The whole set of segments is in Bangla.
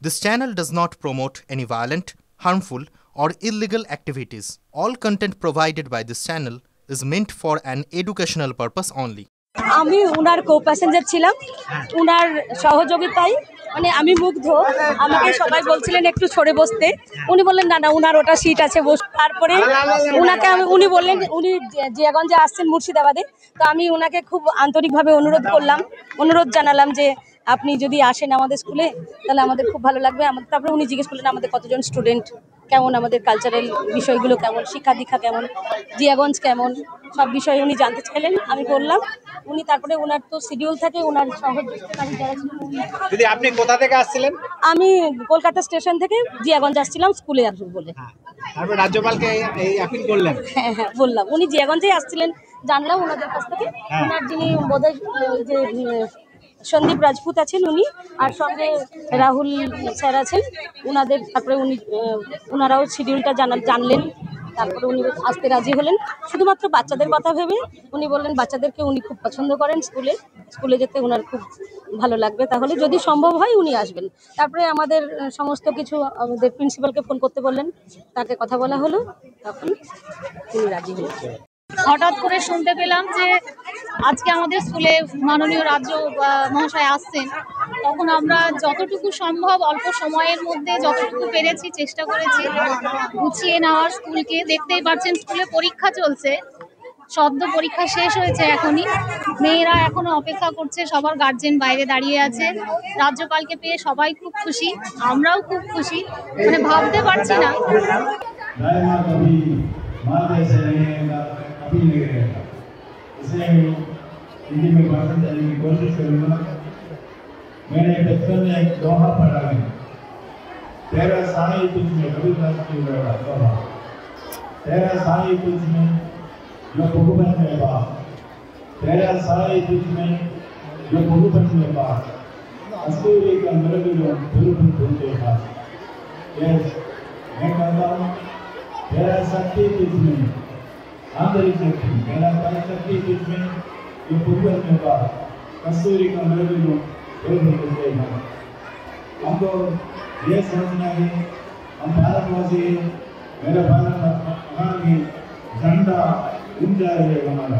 This channel does not promote any violent, harmful, or illegal activities. All content provided by this channel is meant for an educational purpose only. আমি উনার কো প্যাসেঞ্জার ছিলাম, উনার সহযোগিতায় মানে আমি মুগ্ধ। আমাকে সবাই বলছিলেন একটু সরে বসতে, উনি বললেন না না উনার ওটা সিট আছে বস। তারপরে উনি বললেন উনি জিয়াগঞ্জে আসছেন মুর্শিদাবাদে, তো আমি উনাকে খুব আন্তরিকভাবে অনুরোধ জানালাম যে আপনি যদি আসেন আমাদের স্কুলে তাহলে আমাদের খুব ভালো লাগবে। তারপরে উনি জিজ্ঞেস করলেন আমাদের কতজন স্টুডেন্ট, কেমন আমাদের কালচারাল বিষয়গুলো কেমন, শিক্ষা দীক্ষা কেমন, জিয়াগঞ্জ কেমন, সব বিষয়ে উনি জানতে চাইলেন। আমি বললাম, উনি তারপরে ওনার তো শিডিউল থাকে, ওনার সহযোগিতাকারী যারা ছিলেন। দিদি আপনি কোথা থেকে আসছিলেন? আমি কলকাতা স্টেশন থেকে জিয়াগঞ্জ আসছিলাম স্কুলে আসবো বলে। তারপর রাজ্যপালকে এই আপিল করলেন? হ্যাঁ হ্যাঁ বললাম, উনি জিয়াগঞ্জেই আসছিলেন, জানলাম ওনাদের কাছ থেকে। ওনার যিনি বোধহয় যে সন্দীপ রাজপুত আছেন উনি, আর সঙ্গে রাহুল স্যার আছেন ওনাদের। তারপরে ওনারাও শিডিউলটা জানলেন, তারপরে উনি আসতে রাজি হলেন। শুধুমাত্র বাচ্চাদের কথা ভেবে উনি বললেন বাচ্চাদেরকে উনি খুব পছন্দ করেন, স্কুলে যেতে ওনার খুব ভালো লাগবে, তাহলে যদি সম্ভব হয় উনি আসবেন। তারপরে আমাদের সমস্ত কিছু আমাদের প্রিন্সিপালকে ফোন করতে বললেন, তাকে কথা বলা হলো, তখন উনি রাজি হলেন। হঠাৎ করে শুনতে পেলাম যে আজকে আমাদের স্কুলে মাননীয় রাজ্য মহাশয় আসছেন, তখন আমরা যতটুকু সম্ভব অল্প সময়ের মধ্যে যতটুকু পেরেছি চেষ্টা করেছি গুছিয়ে নেওয়ার স্কুলকে। দেখতেই পাচ্ছেন স্কুলে পরীক্ষা চলছে, সদ্য পরীক্ষা শেষ হয়েছে এখনই, মেয়েরা এখনো অপেক্ষা করছে, সবার গার্জেন বাইরে দাঁড়িয়ে আছে। রাজ্যপালকে পেয়ে সবাই খুব খুশি, আমরাও খুব খুশি, মানে ভাবতে পারছি না। हिंदी में भाषण देने की कोशिश करूँगा। मैंने बचपन में एक दोहा पढ़ा है, तेरा साई तुझ में रविदास की दोहा, तेरा साई तुझ में जो बहुबन में बाप, तेरा साई तुझ में जो बहुबन में बाप, असूरी का मृग जो दुर्बन ढूंढे हाथ। मैं कहता हूँ तेरा शक्ति तुझ में, आंतरिक शक्ति, मेरा शक्ति तुझ में जो पूर्वज में बात, कस्तूरी का मृग जो दुर्बन ढूंढे हाथ। हमको ये समझना है, हम भारतवासी हैं, मेरा भारत महान की झंडा ऊंचा रहे हमारा,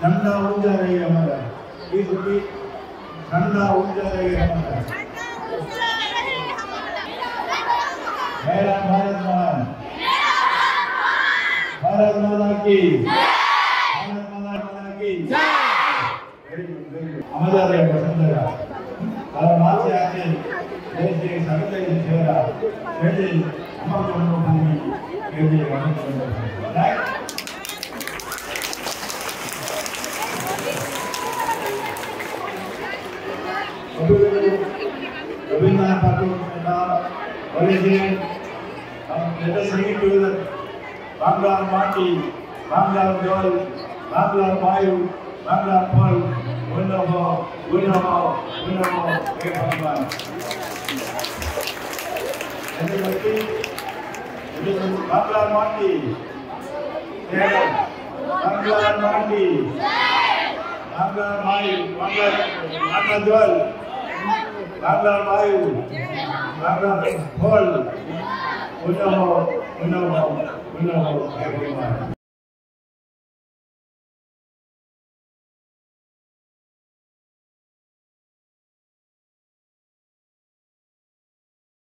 झंडा ऊंचा रहे हमारा, झंडा ऊंचा रहे हमारा। मेरा भारत महान, भारत माता की, भारत माता की हमारे वसुंधरा और माँ से आके देश के सभी सेवा कहते हमारे जन्मभूमि कहते रविन्द्रनाथ ठाकुर ने कहा let us sing it together. Bangla माटी, बांग्ला जल, बांग्ला वायु, बांग्ला फल, वुनहो, वुनहो, वुनहो, हे भगवान। ऐसे बच्चे, बांग्ला माटी, बांग्ला माटी, बांग्ला वायु, बांग्ला जल, बांग्ला वायु, बांग्ला फल, वुनहो, वुनहो, वुनहो, हे भगवान।